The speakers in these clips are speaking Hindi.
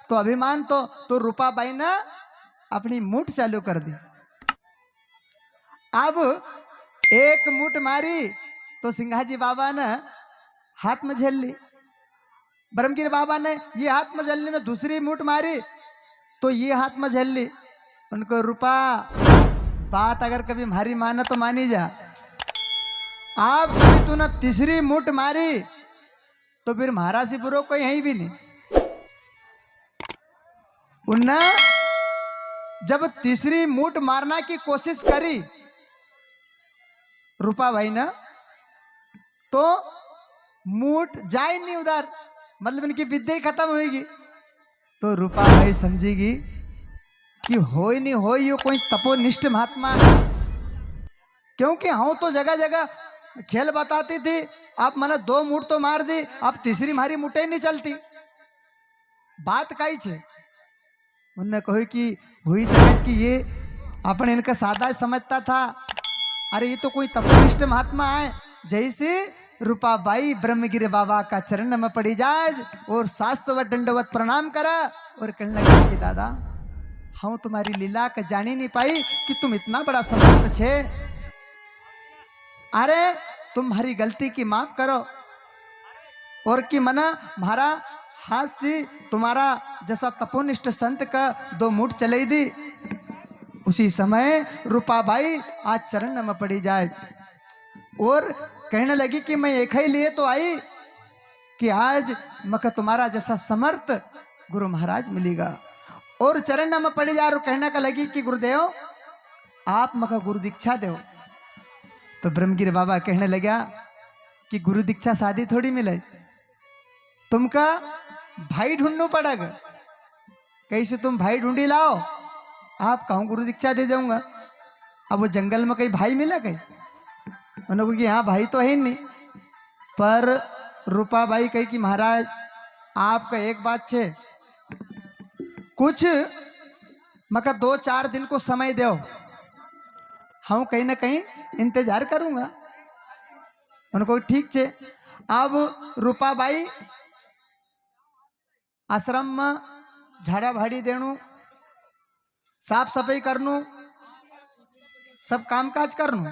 तो अभिमान तो रूपाबाई ने अपनी मूठ चालू कर दी। अब एक मूठ मारी तो सिंघाजी बाबा ने हाथ में झेल ली, ब्रह्मगिरी बाबा ने ये हाथ में झेल ली, ने दूसरी मूठ मारी तो ये हाथ में झेल ली। उनको रूपा बात अगर कभी हमारी माना तो मानी जा, आप कभी तूने तीसरी मूठ मारी तो फिर महाराज से बुरो कोई है भी नहीं। उन्ना जब तीसरी मूठ मारना की कोशिश करी रूपाबाई ने तो मूठ जाए नहीं उधर, मतलब इनकी विद्या ही खत्म होगी। तो रूपाबाई समझेगी कि हो ही नहीं हो, ये कोई तपोनिष्ठ महात्मा है, क्योंकि हम तो जगह जगह खेल बताती थी, आप मैंने 2 मूठ तो मार दी, अब तीसरी मारी मुठे नहीं चलती, बात काई छे। उन्होंने कहा कि हुई समझ कि ये अपन इनका सादा समझता था, अरे ये तो कोई तपोनिष्ठ महात्मा है। जैसे रूपाबाई ब्रह्मगिरी बाबा का चरण में पड़ी जाए और शास्त्र व दंडवत प्रणाम करा और कहने लगे कि दादा हम तुम्हारी लीला का जानी नहीं पाई कि तुम इतना बड़ा समर्थ छे, अरे तुम्हारी गलती की माफ करो, और कि मना हमारा हाथ से तुम्हारा जैसा तपोनिष्ठ संत का 2 मूठ चले दी। उसी समय रूपाबाई आज चरण में पड़ी जाए और कहने लगी कि मैं एक ही लिए तो आई कि आज मका तुम्हारा जैसा समर्थ गुरु महाराज मिलेगा, और चरण में पड़ी जा और कहने का लगी कि गुरुदेव आप मका गुरु दीक्षा दो। तो ब्रह्मगिरी बाबा कहने लगा कि गुरु दीक्षा शादी थोड़ी मिले, तुमका भाई ढूंढना पड़ेगा, कैसे तुम भाई ढूंढी लाओ, आप कहूँ गुरु दीक्षा दे जाऊंगा। अब वो जंगल में कहीं भाई मिला कहीं, उन्होंने कि हाँ भाई तो है नहीं, पर रूपाबाई कही कि महाराज आपका एक बात छे, कुछ मका 2-4 दिन को समय दो, हम कहीं ना कहीं इंतजार करूंगा। उनको ठीक छे। अब रूपाबाई आश्रम में झाड़ा भाड़ी देनु, साफ सफाई करनु, सब काम काज करनु,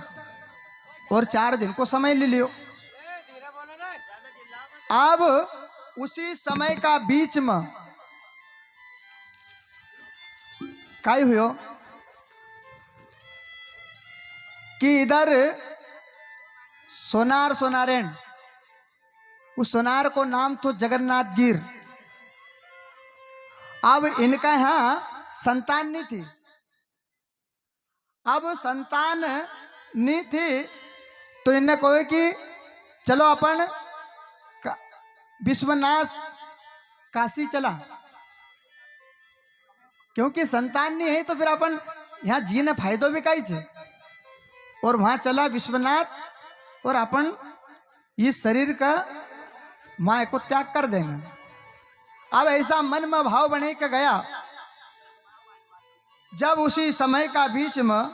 और 4 दिन को समय ले लियो। अब उसी समय का बीच में काय हुयो कि इधर सोनारेन, उस सोनार को नाम तो जगन्नाथ गिर। अब इनका यहां संतान नहीं थी, अब संतान नहीं थी तो इन्हें कहे कि चलो अपन विश्वनाथ काशी चला, क्योंकि संतान नहीं है तो फिर अपन यहाँ जीने फायदो भी काई छे, और वहां चला विश्वनाथ और अपन इस शरीर का माया को त्याग कर देंगे। अब ऐसा मन में भाव बने के गया। जब उसी समय का बीच में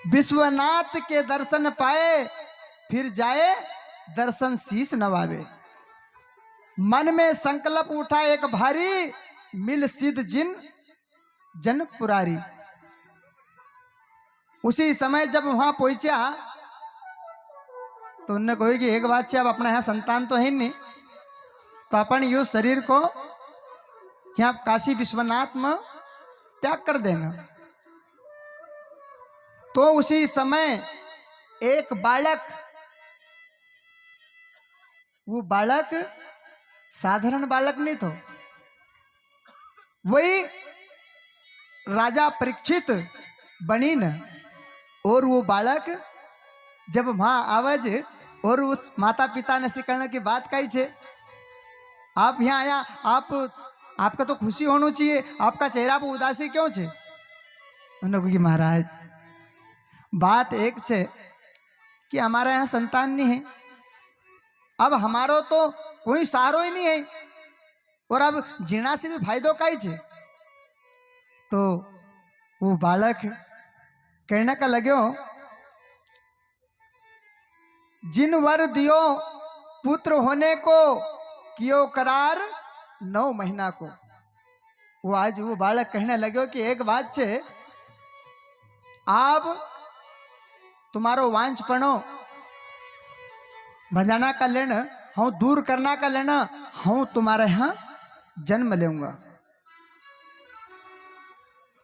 विश्वनाथ के दर्शन पाए, फिर जाए दर्शन शीश नवावे, मन में संकल्प उठा एक भारी, मिल सिद्ध जिन जन पुरारी। उसी समय जब वहां पहुंचा तो उन्होंने कहा कि एक बात है, अब अपना यहाँ संतान तो है नहीं, तो अपन यो शरीर को यहाँ काशी विश्वनाथ में त्याग कर देंगे। तो उसी समय एक बालक, वो बालक साधारण बालक नहीं था, वही राजा परीक्षित बनी न, और वो बालक जब वहां आवाज और उस माता पिता ने सिखाने की बात कही छे, आप यहाँ आया, आपका तो खुशी होनी चाहिए, आपका चेहरा पर उदासी क्यों छे? उन्होंने कहा महाराज बात एक छे कि हमारा यहाँ संतान नहीं है, अब हमारो तो कोई सहारो ही नहीं है, और अब जीना से भी फायदो काई छे। तो वो बालक कहने का लग्यो, जिन वर दियो पुत्र होने को, कियो करार 9 महीना को। वो आज वो बालक कहने लगे कि एक बात छे, आप तुम्हारो वांछपणो भंजाना का लेना हूं दूर करना का लेना, हूं तुम्हारे यहां जन्म लूंगा।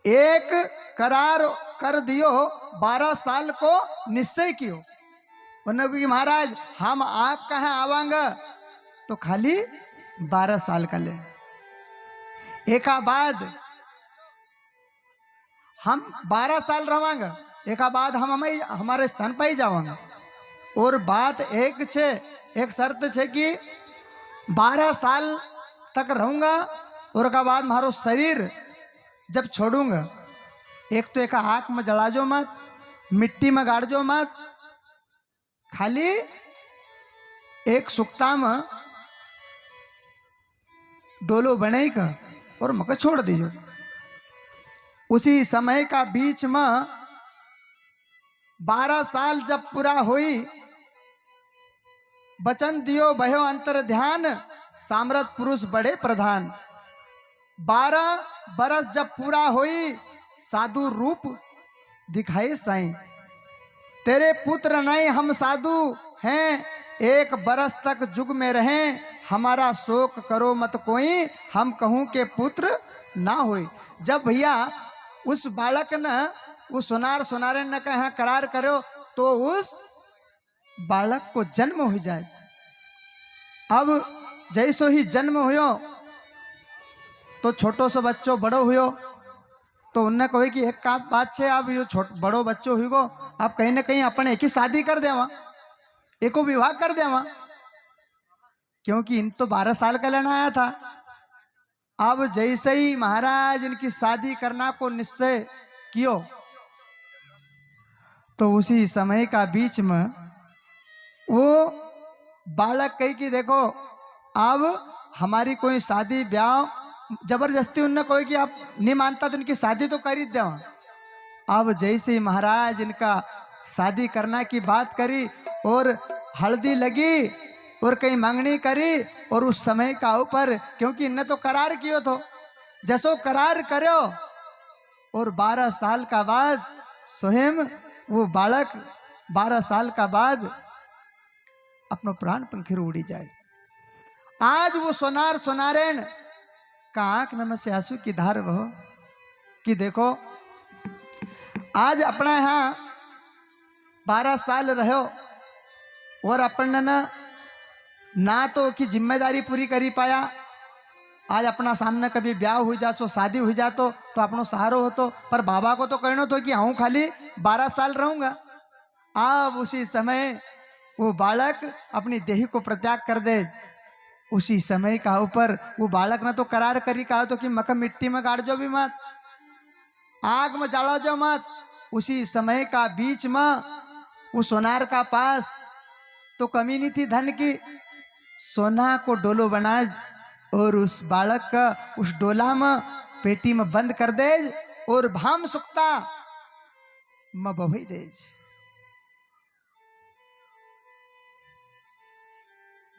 एक करार कर दियो, 12 साल को निश्चय कियो। उन्होंने कि महाराज हम आप कहाँ आवांगा, तो खाली 12 साल का ले, एका बाद हम 12 साल रवांगा, एका बाद हम हमारे स्थान पर ही जावांगा। और बात एक छे, एक शर्त छे कि 12 साल तक रहूंगा और का बाद मारो शरीर जब छोड़ूंगा, एक तो एक आँख में जलाजो मत, मिट्टी में गाड़जो मत, खाली एक सुक्ता में डोलो बने का और मका छोड़ दीजो। उसी समय का बीच में 12 साल जब पूरा हुई, बचन दियो भयो अंतर ध्यान, सामरथ पुरुष बड़े प्रधान। 12 बरस जब पूरा हुई, साधु रूप दिखाए साईं। तेरे पुत्र नहीं हम साधु हैं, 1 बरस तक जुग में रहें, हमारा शोक करो मत कोई, हम कहूं के पुत्र ना होई। जब भैया उस बालक ने उस सुनारे ने कहा करार करो, तो उस बालक को जन्म हो जाए। अब जैसो ही जन्म हुयो, तो छोटो सो बच्चो बड़ो हुयो, तो उनने कहे कि एक बात है, अब यो बड़ो बच्चो हुई, आप कहीं ना कहीं अपने एक ही शादी कर देवा, एक को विवाह कर देवा, क्योंकि इन तो 12 साल का लेना आया था। अब जैसे ही महाराज इनकी शादी करना को निश्चय कियो, तो उसी समय का बीच में वो बालक कही कि देखो अब हमारी कोई शादी ब्याह, जबरदस्ती उनने कहे कि आप नहीं मानता तो इनकी शादी तो कर ही दो। अब जैसे ही महाराज इनका शादी करना की बात करी और हल्दी लगी और कहीं मांगनी करी, और उस समय का ऊपर क्योंकि इनने तो करार कियो तो जैसो करार करो, और 12 साल का बाद स्वयं वो बालक 12 साल का बाद अपनो प्राण पंखीर उड़ी जाए। आज वो सोनारेन का आंख नम से आंसू की धार बहो कि देखो आज अपना यहाँ 12 साल रहो और अपन ना तो की जिम्मेदारी पूरी करी पाया। आज अपना सामने कभी ब्याह हुई जातो, शादी हुई जातो तो अपनो सहारो होतो, पर बाबा को तो कहना तो कि हूँ खाली 12 साल रहूंगा। अब उसी समय वो बालक अपनी देही को प्रत्याग कर दे। उसी समय का ऊपर वो बालक ने तो करार करी कहा तो कि मक मिट्टी में गाड़ जो भी मत, आग में जला जो मत। उसी समय का बीच में वो सोनार का पास तो कमी नहीं थी धन की, सोना को डोलो बना और उस बालक का उस डोला में पेटी में बंद कर दे और भाम सुक्ता में बही दे।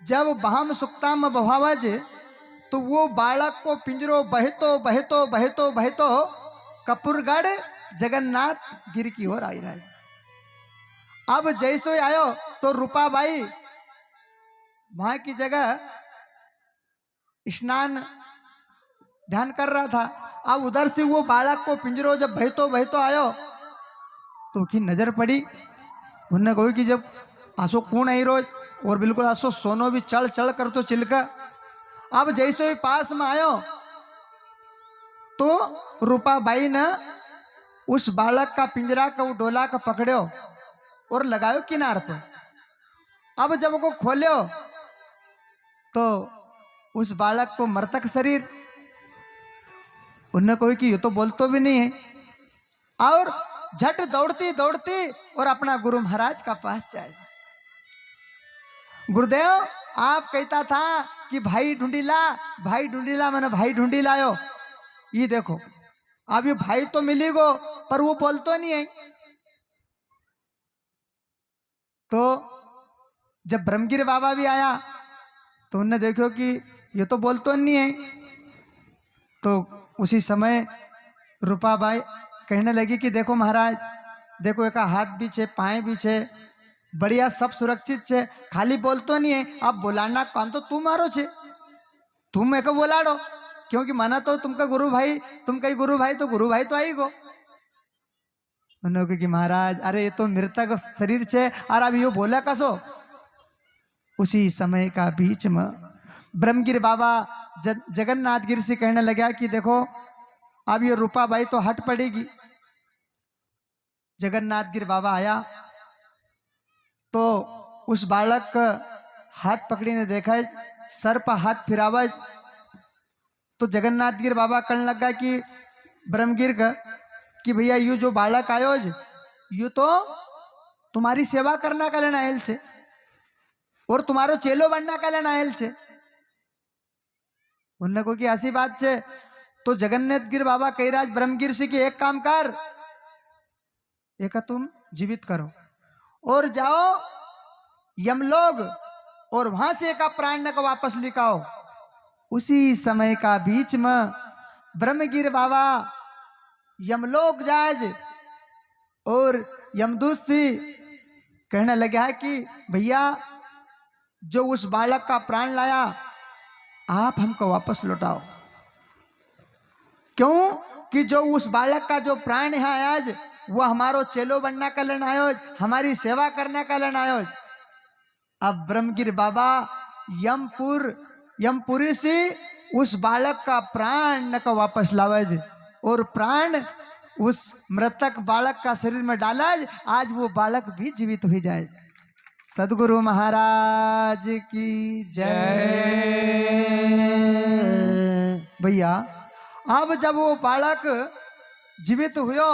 जब भाम सुक्ता में बहावज तो वो बालक को पिंजरो बहतो बहतो बहतो बहतो कपूरगढ़ जगन्नाथ गिर की ओर आई रहा। अब जैसो आयो तो रूपाबाई वहां की जगह स्नान ध्यान कर रहा था। अब उधर से वो बालक को पिंजरो जब बहतो बहतो आयो तो की नजर पड़ी। उन्होंने कहा कि जब आसो कौन आई रोज, और बिल्कुल आसो सोनो भी चढ़ चढ़ कर तो चिलका। अब जैसे ही पास में आयो तो रूपाबाई ने उस बालक का पिंजरा का वो डोला का पकड़ो और लगायो किनार पर। अब जब वो खोलो तो उस बालक को मृतक शरीर। उन्होंने कहा कि ये तो बोलतो भी नहीं है, और झट दौड़ती दौड़ती और अपना गुरु महाराज का पास जाए। गुरुदेव आप कहता था कि भाई ढूंढीला मैंने भाई ढूंढी लायो। ये देखो अब ये भाई तो मिली गो पर वो बोलतो नहीं है। तो जब ब्रह्मगिर बाबा भी आया तो उनने देखो कि ये तो बोलतो नहीं है। तो उसी समय रूपाबाई कहने लगी कि देखो महाराज, देखो एक हाथ भी छे, पाए भी छे, बढ़िया सब सुरक्षित छे, खाली बोलतो नहीं है। अब बोलाना काम तो तुम मारो छे, तुम एक बोलाड़ो, क्योंकि माना तो तुमका गुरु भाई, तुम कहीं गुरु भाई तो गुरु भाई तो आई गो। उन्होंने कहा कि महाराज अरे ये तो मृतक शरीर छे, और अब यो बोला कसो। उसी समय का बीच में ब्रह्मगिर बाबा जगन्नाथ गिर से कहने लगा कि देखो अब ये रूपाबाई तो हट पड़ेगी। जगन्नाथ गिर बाबा आया तो उस बालक का हाथ पकड़ी ने देखा, सर पर हाथ फिरावा। तो जगन्नाथ गिर बाबा कहने लगा कि ब्रह्मगिर का कि भैया यू जो बालक आयो यू तो तुम्हारी सेवा करना का लेना आयल छे और तुम्हारो चेलो बनना का लेना आयल छे। उन्होंने को कि ऐसी बात छे। तो जगन्नाथ गिर बाबा कही राज ब्रह्मगिर से कि एक काम कर, एक तुम जीवित करो और जाओ यमलोक और वहां से एक प्राण को वापस लिखाओ। उसी समय का बीच में ब्रह्मगिर बाबा यमलोक जाज और यमदूत से कहने लगा है कि भैया जो उस बालक का प्राण लाया आप हमको वापस लौटाओ। क्यों कि जो उस बालक का जो प्राण है आज वो हमारो चेलो बनना का लेना आयो, हमारी सेवा करने का लेना आयो। अब ब्रह्मगिर बाबा यमपुरी से उस बालक का प्राण को वापस लावे और प्राण उस मृतक बालक का शरीर में डाला, आज वो बालक भी जीवित हो जाए। सदगुरु महाराज की जय। भैया अब जब वो बालक जीवित हुयो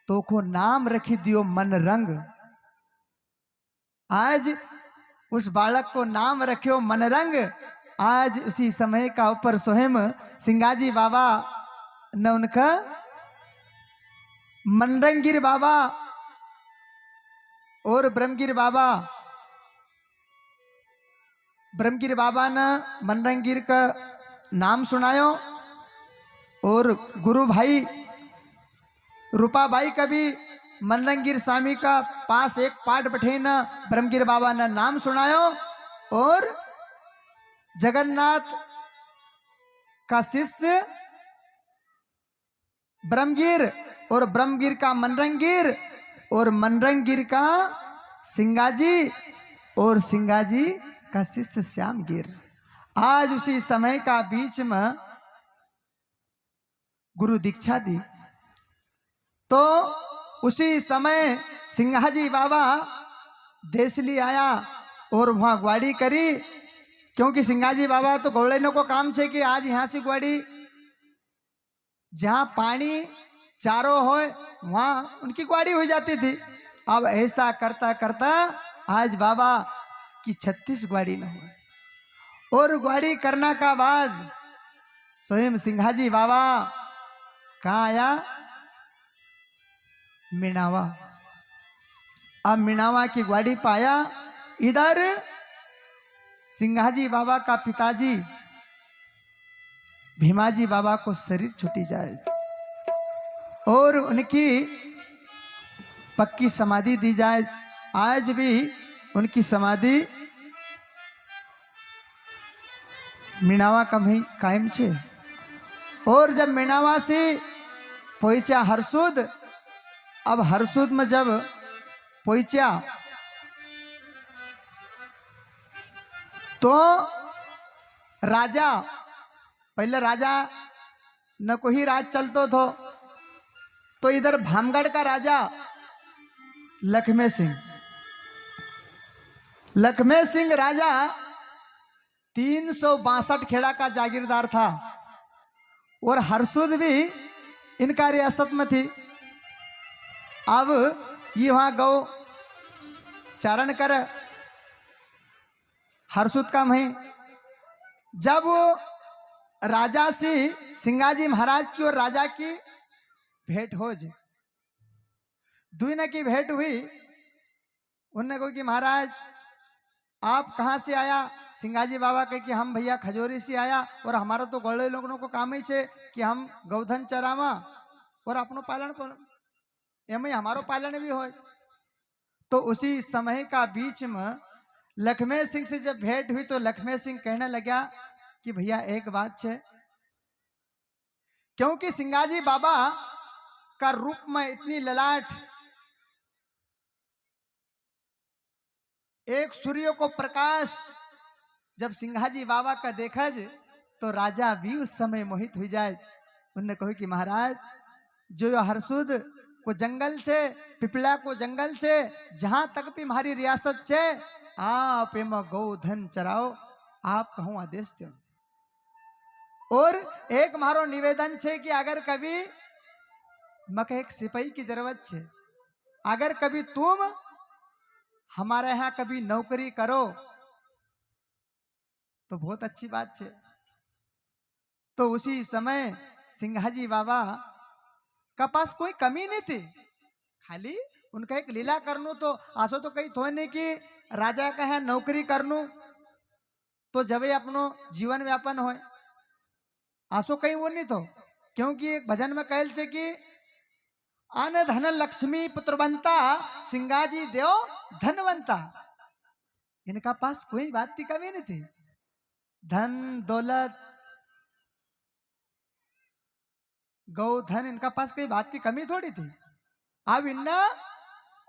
तो को नाम रखी दियो मनरंग। आज उस बालक को नाम रखियो मनरंग। आज उसी समय का ऊपर स्वयं सिंगाजी बाबा ने उनका मनरंगीर बाबा और ब्रह्मगिर बाबा ने मनरंगीर का नाम सुनायो और गुरु भाई रूपाबाई का भी मनरंगीर स्वामी का पास एक पाठ बैठे न ब्रह्मगिर बाबा ने नाम सुनायो और जगन्नाथ का शिष्य ब्रह्मगिर और ब्रह्मगिर का मनरंगीर और मनरंगीर का सिंगाजी और सिंगाजी का शिष्य श्यामगिर। आज उसी समय का बीच में गुरु दीक्षा दी। तो उसी समय सिंगाजी बाबा देसली आया और वहां ग्वाड़ी करी, क्योंकि सिंगाजी बाबा तो गौड़ेनों को काम छे कि आज यहां से ग्वाड़ी जहां पानी चारों हो वहां उनकी ग्वाड़ी हो जाती थी। अब ऐसा करता करता आज बाबा की 36 ग्वाड़ी न हो और ग्वाड़ी करना का बाद स्वयं सिंघाजी बाबा कहाँ आया, मीनावा। अब मीनावा की ग्वाड़ी पाया। इधर सिंघाजी बाबा का पिताजी भीमाजी बाबा को शरीर छूटी जाए और उनकी पक्की समाधि दी जाए। आज भी उनकी समाधि मीनावा का ही कायम छे। और जब मीनावा से पहुंचा हरसुद, अब हरसुद में जब पहुंचा तो राजा, पहले राजा न को ही राज चलतो थो, तो इधर भामगढ़ का राजा लखमे सिंह राजा 362 खेड़ा का जागीरदार था और हरसुद भी इनका रियासत में थी। अब ये वहां गौ चारण कर हरसुद का मही। जब वो राजा से सिंगाजी महाराज की और राजा की भेंट हो जाए, दुई की भेंट हुई। उनने कहा कि महाराज आप कहाँ से आया? सिंगाजी बाबा कहे कि हम भैया खजोरी से आया और हमारा तो गौड़े लोगों को काम ही है कि हम गौधन चरावा और अपनो पालन को एम हमारो पालन भी हो। तो उसी समय का बीच में लक्ष्मण सिंह से जब भेंट हुई तो लक्ष्मण सिंह कहने लगा कि भैया एक बात है, क्योंकि सिंगाजी बाबा का रूप में इतनी ललाट, एक सूर्य को प्रकाश जब सिंगाजी बाबा का देखा तो राजा भी उस समय मोहित हो जाए। उन्होंने कहा कि महाराज जो हरसुद को जंगल छे, पिपला को जंगल छे, जहां तक भी हमारी रियासत छे, आप एम गौधन चराओ, आप कहूं आदेश दो। और एक मारो निवेदन छे कि अगर कभी मके एक सिपाही की जरूरत छे, अगर कभी तुम हमारे यहाँ कभी नौकरी करो तो बहुत अच्छी बात है। तो उसी समय सिंगाजी बाबा का पास कोई कमी नहीं थी, खाली उनका एक लीला करनू तो आसो तो कहीं थो नहीं कि राजा का है नौकरी करनू तो जब अपनो जीवन व्यापन हो, आसो कहीं वो नहीं तो। क्योंकि एक भजन में कहल छे कि आन धन लक्ष्मी पुत्रवंता, सिंगाजी देव धनवंता। इनका पास कोई बात की कमी नहीं थी, धन दौलत गौधन इनका पास कोई बात की कमी थोड़ी थी। अब इन्ना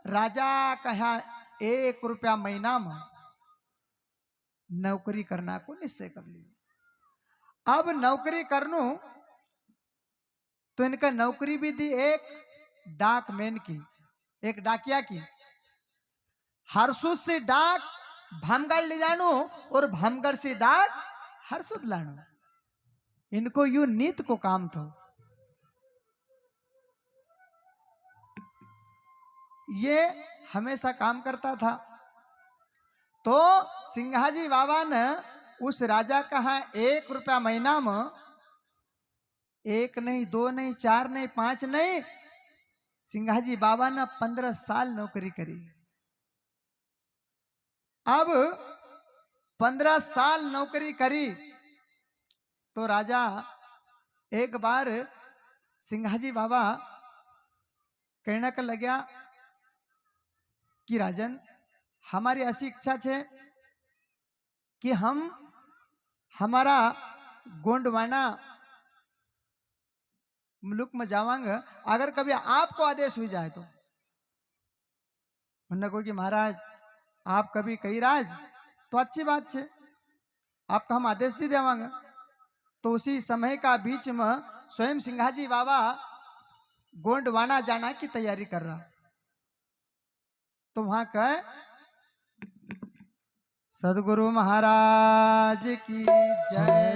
राजा कहा 1 रुपया महीना में नौकरी करना को निश्चय कर लिया। अब नौकरी करनू तो इनका नौकरी भी दी एक डाकमैन की, एक डाकिया की। हरसुद से डाक भामगढ़ ले जानो और भामगढ़ से डाक हरसुद लानो, इनको यू नीत को काम था। ये हमेशा काम करता था। तो सिंगाजी बाबा ने उस राजा कहा 1 रुपया महीना में, 1 नहीं 2 नहीं 4 नहीं 5 नहीं, सिंगाजी बाबा ने 15 साल नौकरी करी। अब 15 साल नौकरी करी तो राजा एक बार सिंगाजी बाबा कहने का लगा कि राजन हमारी ऐसी इच्छा है कि हम हमारा गोंडवाना मुल्क में जावांगे, अगर कभी आपको आदेश हो जाए तो। उन्होंने कहा कि महाराज आप कभी कही राज तो अच्छी बात है, आपका हम आदेश दे देवांगे। तो उसी समय का बीच में स्वयं सिंगाजी बाबा गोंडवाना जाना की तैयारी कर रहा। तो वहां कहे सदगुरु महाराज की जय।